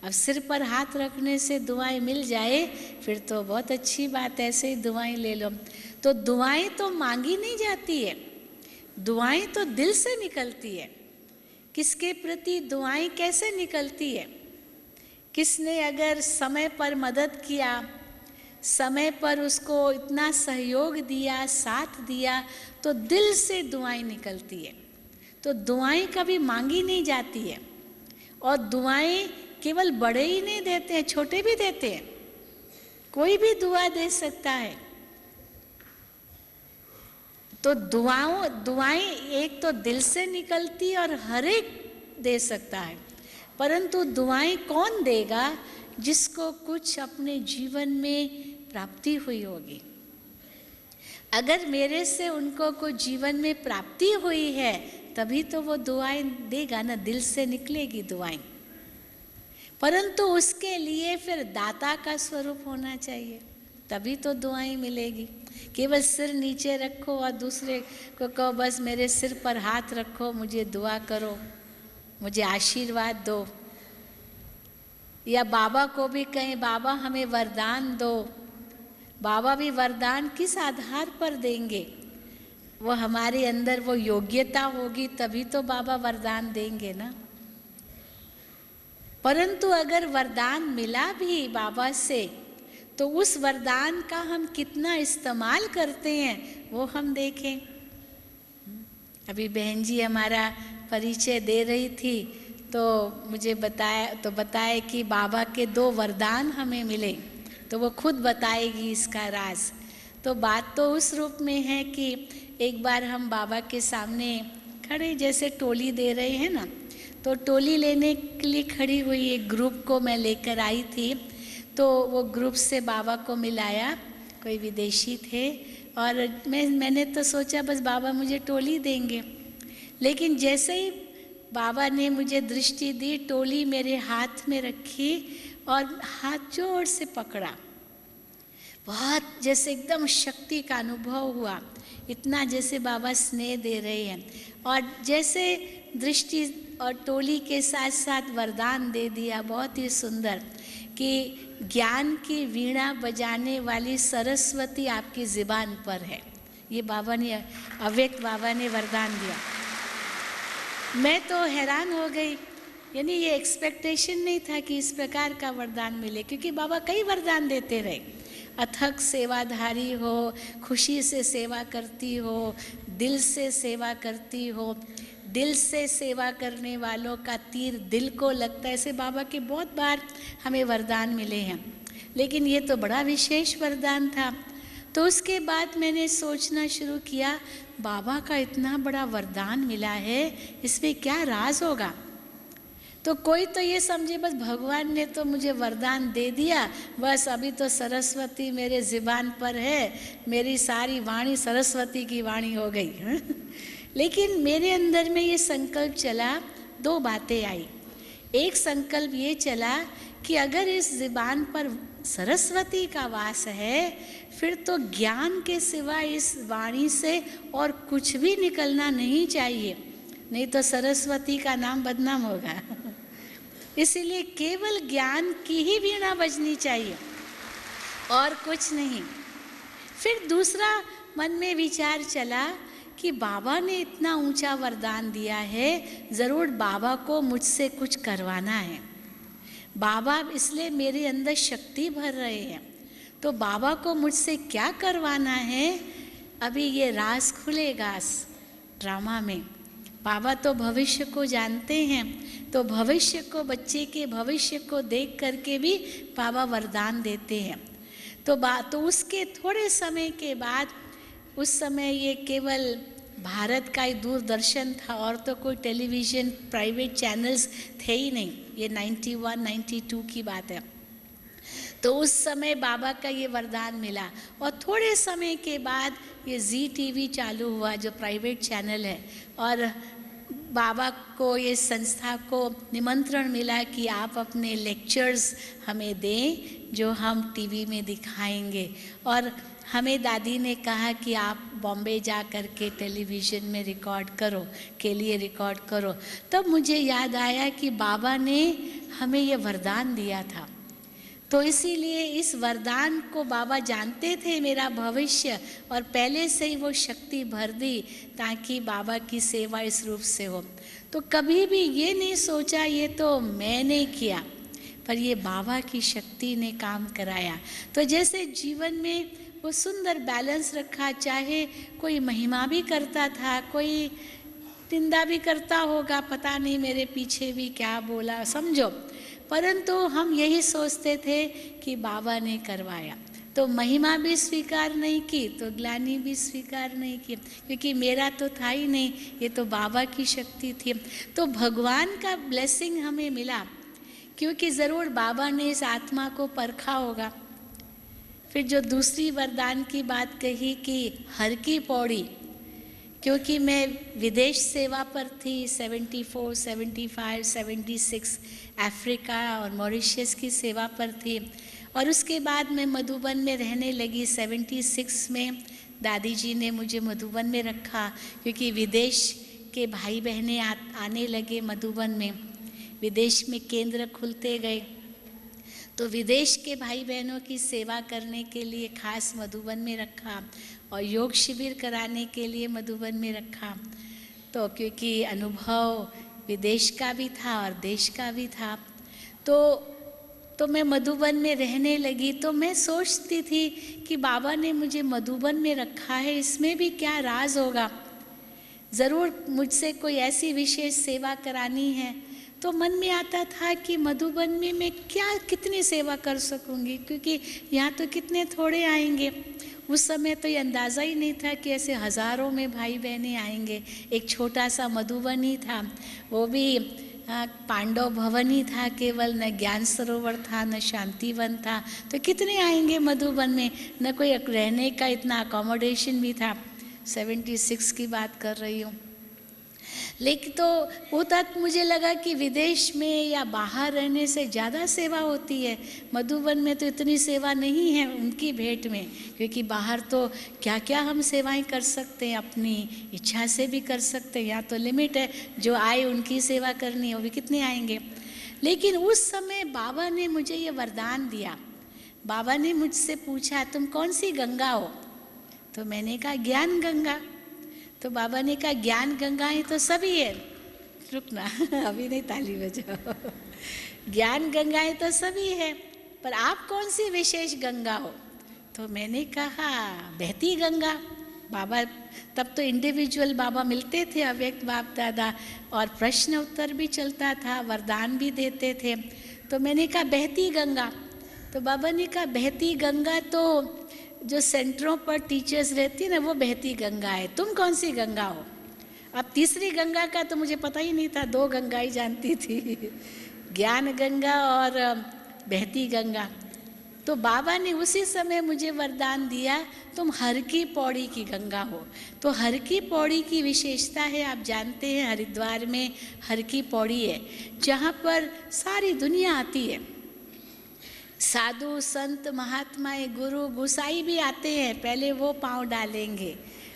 अब सिर पर हाथ रखने से दुआएं मिल जाए फिर तो बहुत अच्छी बात है, ऐसे ही दुआएं ले लो। तो दुआएं तो मांगी नहीं जाती है, दुआएं तो दिल से निकलती है। किसके प्रति दुआएं कैसे निकलती है? किसने अगर समय पर मदद किया, समय पर उसको इतना सहयोग दिया, साथ दिया, तो दिल से दुआएं निकलती है। तो दुआएं कभी मांगी नहीं जाती है। और दुआएं केवल बड़े ही नहीं देते हैं, छोटे भी देते हैं, कोई भी दुआ दे सकता है। तो दुआएं एक तो दिल से निकलती और हर एक दे सकता है, परंतु दुआएं कौन देगा? जिसको कुछ अपने जीवन में प्राप्ति हुई होगी। अगर मेरे से उनको कुछ जीवन में प्राप्ति हुई है तभी तो वो दुआएं देगा ना, दिल से निकलेगी दुआएं। परंतु उसके लिए फिर दाता का स्वरूप होना चाहिए, तभी तो दुआएं मिलेगी। केवल सिर नीचे रखो और दूसरे को कहो बस मेरे सिर पर हाथ रखो, मुझे दुआ करो, मुझे आशीर्वाद दो, या बाबा को भी कहें बाबा हमें वरदान दो, बाबा भी वरदान किस आधार पर देंगे? वो हमारे अंदर वो योग्यता होगी तभी तो बाबा वरदान देंगे ना। परंतु अगर वरदान मिला भी बाबा से तो उस वरदान का हम कितना इस्तेमाल करते हैं वो हम देखें। अभी बहन जी हमारा परिचय दे रही थी तो मुझे बताया कि बाबा के 2 वरदान हमें मिले, तो वो खुद बताएगी इसका राज। तो बात तो उस रूप में है कि एक बार हम बाबा के सामने खड़े, जैसे टोली दे रहे हैं ना, तो टोली लेने के लिए खड़ी हुई एक ग्रुप को मैं लेकर आई थी। तो वो ग्रुप से बाबा को मिलाया, कोई विदेशी थे, और मैंने तो सोचा बस बाबा मुझे टोली देंगे। लेकिन जैसे ही बाबा ने मुझे दृष्टि दी, टोली मेरे हाथ में रखी और हाथ जोर से पकड़ा। बहुत जैसे एकदम शक्ति का अनुभव हुआ, इतना जैसे बाबा स्नेह दे रहे हैं। और जैसे दृष्टि और टोली के साथ साथ वरदान दे दिया, बहुत ही सुंदर, कि ज्ञान की वीणा बजाने वाली सरस्वती आपकी ज़ुबान पर है। ये बाबा ने, अव्यक्त बाबा ने वरदान दिया। मैं तो हैरान हो गई, यानी ये एक्सपेक्टेशन नहीं था कि इस प्रकार का वरदान मिले, क्योंकि बाबा कई वरदान देते रहे। अथक सेवाधारी हो, खुशी से सेवा करती हो, दिल से सेवा करती हो, दिल से सेवा करने वालों का तीर दिल को लगता है। ऐसे बाबा के बहुत बार हमें वरदान मिले हैं, लेकिन ये तो बड़ा विशेष वरदान था। तो उसके बाद मैंने सोचना शुरू किया, बाबा का इतना बड़ा वरदान मिला है, इसमें क्या राज होगा? तो कोई तो ये समझे बस भगवान ने तो मुझे वरदान दे दिया, बस अभी तो सरस्वती मेरे ज़ुबान पर है, मेरी सारी वाणी सरस्वती की वाणी हो गई। लेकिन मेरे अंदर में ये संकल्प चला, 2 बातें आई। एक संकल्प ये चला कि अगर इस ज़ुबान पर सरस्वती का वास है, फिर तो ज्ञान के सिवा इस वाणी से और कुछ भी निकलना नहीं चाहिए, नहीं तो सरस्वती का नाम बदनाम होगा। इसीलिए केवल ज्ञान की ही वीणा बजनी चाहिए और कुछ नहीं। फिर दूसरा मन में विचार चला कि बाबा ने इतना ऊंचा वरदान दिया है, ज़रूर बाबा को मुझसे कुछ करवाना है। बाबा इसलिए मेरे अंदर शक्ति भर रहे हैं, तो बाबा को मुझसे क्या करवाना है, अभी ये राज खुलेगा इस ड्रामा में। बाबा तो भविष्य को जानते हैं, तो भविष्य को, बच्चे के भविष्य को देख करके भी बाबा वरदान देते हैं। तो उसके थोड़े समय के बाद, उस समय ये केवल भारत का ही दूरदर्शन था और तो कोई टेलीविज़न प्राइवेट चैनल्स थे ही नहीं, ये 91-92 की बात है। तो उस समय बाबा का ये वरदान मिला और थोड़े समय के बाद ये ZTV चालू हुआ, जो प्राइवेट चैनल है, और बाबा को, ये संस्था को निमंत्रण मिला कि आप अपने लेक्चर्स हमें दें जो हम टीवी में दिखाएंगे। और हमें दादी ने कहा कि आप बॉम्बे जा कर के टेलीविज़न में रिकॉर्ड करो, के लिए रिकॉर्ड करो। तब मुझे याद आया कि बाबा ने हमें ये वरदान दिया था, तो इसीलिए इस वरदान को बाबा जानते थे मेरा भविष्य, और पहले से ही वो शक्ति भर दी ताकि बाबा की सेवा इस रूप से हो। तो कभी भी ये नहीं सोचा ये तो मैंने किया, पर ये बाबा की शक्ति ने काम कराया। तो जैसे जीवन में वो सुंदर बैलेंस रखा, चाहे कोई महिमा भी करता था, कोई निंदा भी करता होगा, पता नहीं मेरे पीछे भी क्या बोला, समझो, परंतु हम यही सोचते थे कि बाबा ने करवाया। तो महिमा भी स्वीकार नहीं की, तो ग्लानि भी स्वीकार नहीं की, क्योंकि मेरा तो था ही नहीं, ये तो बाबा की शक्ति थी। तो भगवान का ब्लेसिंग हमें मिला, क्योंकि ज़रूर बाबा ने इस आत्मा को परखा होगा। फिर जो दूसरी वरदान की बात कही कि हर की पौड़ी, क्योंकि मैं विदेश सेवा पर थी, 74, 75, 76 अफ्रीका और मॉरिशस की सेवा पर थी, और उसके बाद मैं मधुबन में रहने लगी। 76 में दादी जी ने मुझे मधुबन में रखा, क्योंकि विदेश के भाई बहनें आने लगे मधुबन में, विदेश में केंद्र खुलते गए। तो विदेश के भाई बहनों की सेवा करने के लिए खास मधुबन में रखा और योग शिविर कराने के लिए मधुबन में रखा। तो क्योंकि अनुभव विदेश का भी था और देश का भी था, तो मैं मधुबन में रहने लगी। तो मैं सोचती थी कि बाबा ने मुझे मधुबन में रखा है, इसमें भी क्या राज होगा, ज़रूर मुझसे कोई ऐसी विशेष सेवा करानी है। तो मन में आता था कि मधुबन में मैं कितनी सेवा कर सकूंगी, क्योंकि यहाँ तो कितने थोड़े आएंगे। उस समय तो ये अंदाज़ा ही नहीं था कि ऐसे हज़ारों में भाई बहनें आएंगे। एक छोटा सा मधुबन ही था, वो भी पांडव भवन ही था केवल, न ज्ञान सरोवर था न शांतिवन था। तो कितने आएंगे मधुबन में, न कोई रहने का इतना अकोमोडेशन भी था। 76 की बात कर रही हूँ। लेकिन तो वो तक मुझे लगा कि विदेश में या बाहर रहने से ज़्यादा सेवा होती है, मधुबन में तो इतनी सेवा नहीं है उनकी भेंट में, क्योंकि बाहर तो क्या क्या हम सेवाएं कर सकते हैं, अपनी इच्छा से भी कर सकते हैं। यहाँ तो लिमिट है, जो आए उनकी सेवा करनी है, वो भी कितने आएंगे। लेकिन उस समय बाबा ने मुझे ये वरदान दिया। बाबा ने मुझसे पूछा, तुम कौन सी गंगा हो? तो मैंने कहा ज्ञान गंगा। तो बाबा ने कहा ज्ञान गंगाएं तो सभी है, रुकना अभी नहीं ताली बजाओ, ज्ञान गंगाएं तो सभी है, पर आप कौन सी विशेष गंगा हो? तो मैंने कहा बहती गंगा। बाबा तब तो इंडिविजुअल बाबा मिलते थे, अव्यक्त बाप दादा, और प्रश्न उत्तर भी चलता था, वरदान भी देते थे। तो मैंने कहा बहती गंगा। तो बाबा ने कहा बहती गंगा तो जो सेंटरों पर टीचर्स रहती है ना, वो बहती गंगा है, तुम कौन सी गंगा हो? अब तीसरी गंगा का तो मुझे पता ही नहीं था, 2 गंगा ही जानती थी, ज्ञान गंगा और बहती गंगा। तो बाबा ने उसी समय मुझे वरदान दिया, तुम हर की पौड़ी की गंगा हो। तो हर की पौड़ी की विशेषता है, आप जानते हैं हरिद्वार में हर की पौड़ी है, जहाँ पर सारी दुनिया आती है, साधु संत महात्माएं गुरु गुसाई भी आते हैं, पहले वो पांव डालेंगे,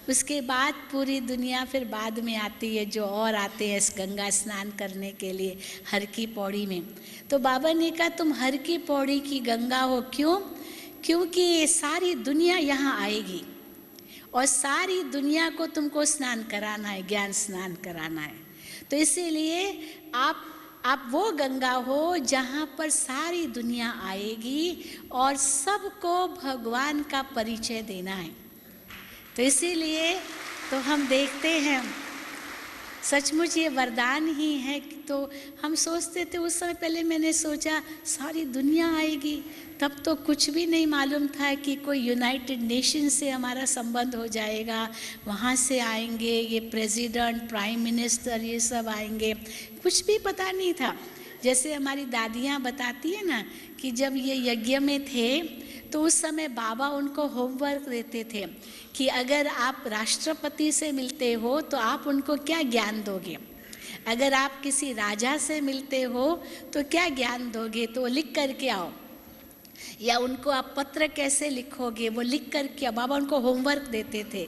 उसके बाद पूरी दुनिया फिर बाद में आती है, जो और आते हैं इस गंगा स्नान करने के लिए हर की पौड़ी में। तो बाबा ने कहा तुम हर की पौड़ी की गंगा हो। क्यों? क्योंकि सारी दुनिया यहाँ आएगी और सारी दुनिया को तुमको स्नान कराना है, ज्ञान स्नान कराना है। तो इसीलिए आप वो गंगा हो जहाँ पर सारी दुनिया आएगी और सबको भगवान का परिचय देना है। तो इसीलिए तो हम देखते हैं सचमुच ये वरदान ही है। तो हम सोचते थे उस समय, पहले मैंने सोचा सारी दुनिया आएगी, तब तो कुछ भी नहीं मालूम था कि कोई यूनाइटेड नेशन से हमारा संबंध हो जाएगा, वहाँ से आएंगे ये प्रेसिडेंट प्राइम मिनिस्टर ये सब आएंगे, कुछ भी पता नहीं था। जैसे हमारी दादियाँ बताती है ना कि जब ये यज्ञ में थे तो उस समय बाबा उनको होमवर्क देते थे कि अगर आप राष्ट्रपति से मिलते हो तो आप उनको क्या ज्ञान दोगे, अगर आप किसी राजा से मिलते हो तो क्या ज्ञान दोगे, तो लिख करके आओ, या उनको आप पत्र कैसे लिखोगे वो लिख करके। बाबा उनको होमवर्क देते थे।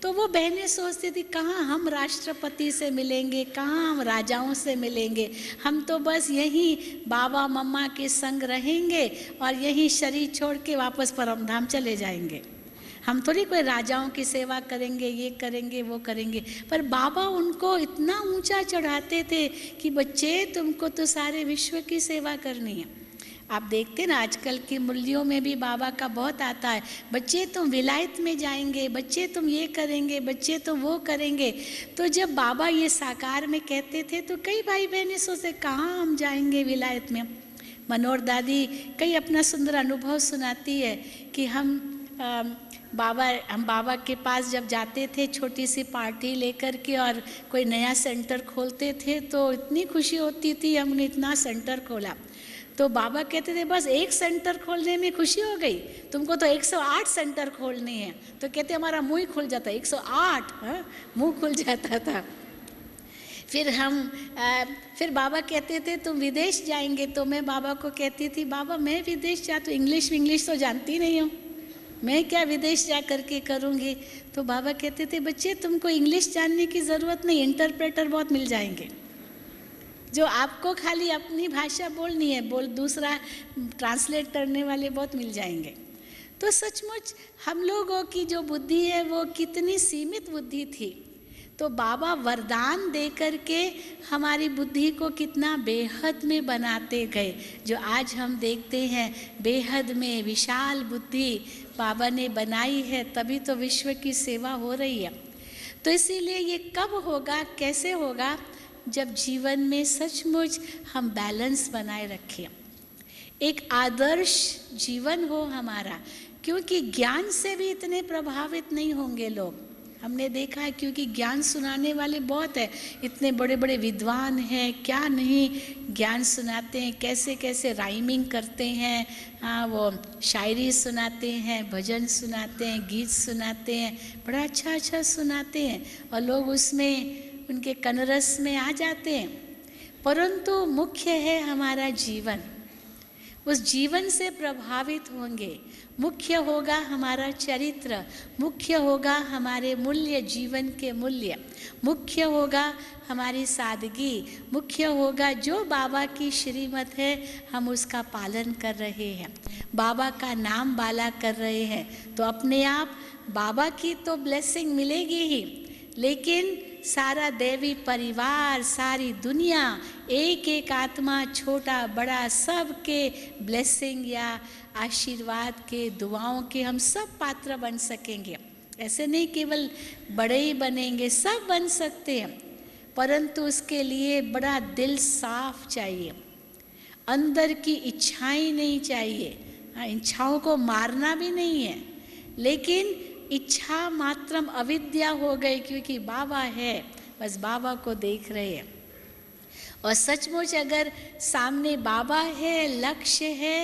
तो वो बहनें सोचती थी कहाँ हम राष्ट्रपति से मिलेंगे, कहाँ हम राजाओं से मिलेंगे, हम तो बस यहीं बाबा मम्मा के संग रहेंगे और यहीं शरीर छोड़ के वापस परमधाम चले जाएंगे, हम थोड़ी कोई राजाओं की सेवा करेंगे, ये करेंगे वो करेंगे। पर बाबा उनको इतना ऊंचा चढ़ाते थे कि बच्चे तुमको तो सारे विश्व की सेवा करनी है। आप देखते ना आजकल की मूल्यों में भी बाबा का बहुत आता है, बच्चे तुम विलायत में जाएंगे, बच्चे तुम ये करेंगे, बच्चे तुम वो करेंगे। तो जब बाबा ये साकार में कहते थे तो कई भाई बहनें सोचते कहाँ हम जाएंगे विलायत में। मनोहर दादी कई अपना सुंदर अनुभव सुनाती है कि हम बाबा के पास जब जाते थे छोटी सी पार्टी लेकर के और कोई नया सेंटर खोलते थे तो इतनी खुशी होती थी, हमने इतना सेंटर खोला। तो बाबा कहते थे बस एक सेंटर खोलने में खुशी हो गई, तुमको तो 108 सेंटर खोलने हैं। तो कहते हमारा मुंह ही खुल जाता, 108 मुंह खुल जाता था। फिर बाबा कहते थे तुम विदेश जाएंगे, तो मैं बाबा को कहती थी बाबा मैं विदेश जा तो इंग्लिश तो जानती नहीं हूँ, मैं क्या विदेश जा करके करूँगी। तो बाबा कहते थे बच्चे तुमको इंग्लिश जानने की ज़रूरत नहीं, इंटरप्रेटर बहुत मिल जाएंगे, जो आपको खाली अपनी भाषा बोलनी है, दूसरा ट्रांसलेट करने वाले बहुत मिल जाएंगे। तो सचमुच हम लोगों की जो बुद्धि है वो कितनी सीमित बुद्धि थी, तो बाबा वरदान दे करके हमारी बुद्धि को कितना बेहद में बनाते गए। जो आज हम देखते हैं बेहद में विशाल बुद्धि बाबा ने बनाई है, तभी तो विश्व की सेवा हो रही है। तो इसीलिए ये कब होगा, कैसे होगा, जब जीवन में सचमुच हम बैलेंस बनाए रखें, एक आदर्श जीवन हो हमारा। क्योंकि ज्ञान से भी इतने प्रभावित नहीं होंगे लोग, हमने देखा है, क्योंकि ज्ञान सुनाने वाले बहुत है, इतने बड़े बड़े विद्वान हैं, क्या नहीं ज्ञान सुनाते हैं, कैसे कैसे राइमिंग करते हैं, हाँ वो शायरी सुनाते हैं, भजन सुनाते हैं, गीत सुनाते हैं, बड़ा अच्छा अच्छा सुनाते हैं, और लोग उसमें उनके कनरस में आ जाते हैं। परंतु मुख्य है हमारा जीवन, उस जीवन से प्रभावित होंगे। मुख्य होगा हमारा चरित्र, मुख्य होगा हमारे मूल्य, जीवन के मूल्य, मुख्य होगा हमारी सादगी, मुख्य होगा जो बाबा की श्रीमत है हम उसका पालन कर रहे हैं, बाबा का नाम बाला कर रहे हैं, तो अपने आप बाबा की तो ब्लेसिंग मिलेगी ही, लेकिन सारा देवी परिवार, सारी दुनिया, एक एक आत्मा, छोटा बड़ा, सब के ब्लेसिंग या आशीर्वाद के, दुआओं के हम सब पात्र बन सकेंगे। ऐसे नहीं केवल बड़े ही बनेंगे, सब बन सकते हैं, परंतु उसके लिए बड़ा दिल साफ चाहिए, अंदर की इच्छाएं नहीं चाहिए। हाँ, इच्छाओं को मारना भी नहीं है, लेकिन इच्छा मात्रम अविद्या हो गई, क्योंकि बाबा है, बस बाबा को देख रहे हैं। और सचमुच अगर सामने बाबा है, लक्ष्य है,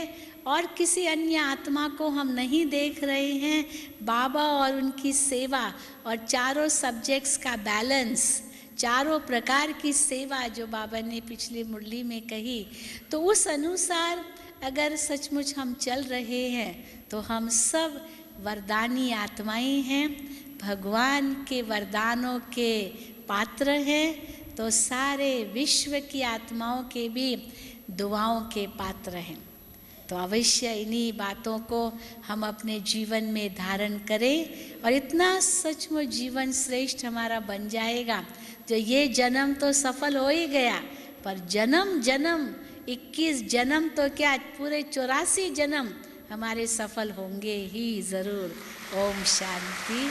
और किसी अन्य आत्मा को हम नहीं देख रहे हैं, बाबा और उनकी सेवा और चारों सब्जेक्ट्स का बैलेंस, चारों प्रकार की सेवा जो बाबा ने पिछली मुरली में कही, तो उस अनुसार अगर सचमुच हम चल रहे हैं तो हम सब वरदानी आत्माएं हैं, भगवान के वरदानों के पात्र हैं, तो सारे विश्व की आत्माओं के भी दुआओं के पात्र हैं। तो अवश्य इन्हीं बातों को हम अपने जीवन में धारण करें, और इतना सचमुच जीवन श्रेष्ठ हमारा बन जाएगा, जो ये जन्म तो सफल हो ही गया, पर जन्म जन्म 21 जन्म तो क्या, पूरे 84 जन्म हमारे सफल होंगे ही ज़रूर। ओम शांति,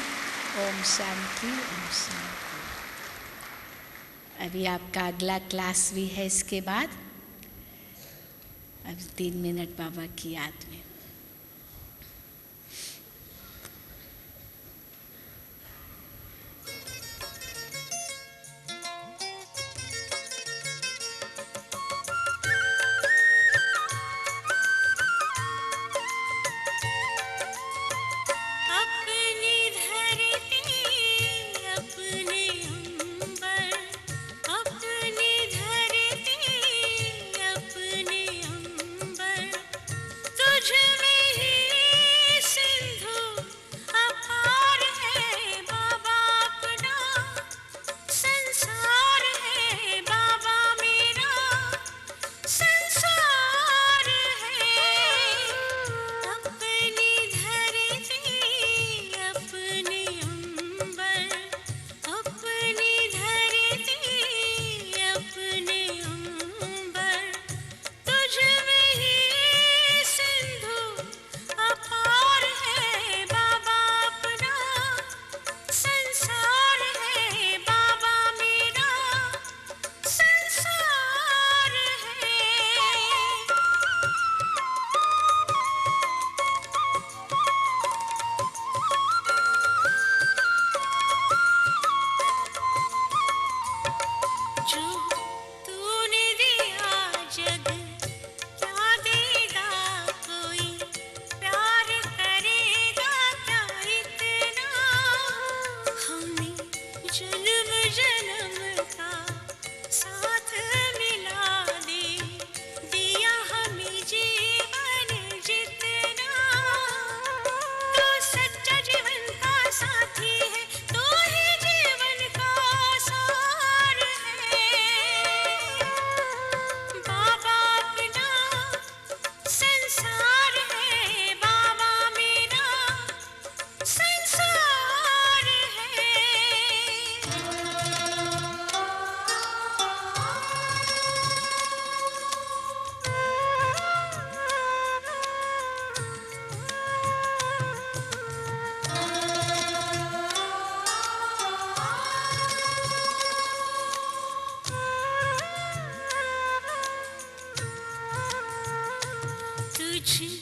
ओम शांति, ओम शांति। अभी आपका अगला क्लास भी है इसके बाद, अब 3 मिनट बाबा की याद में। तुझे छी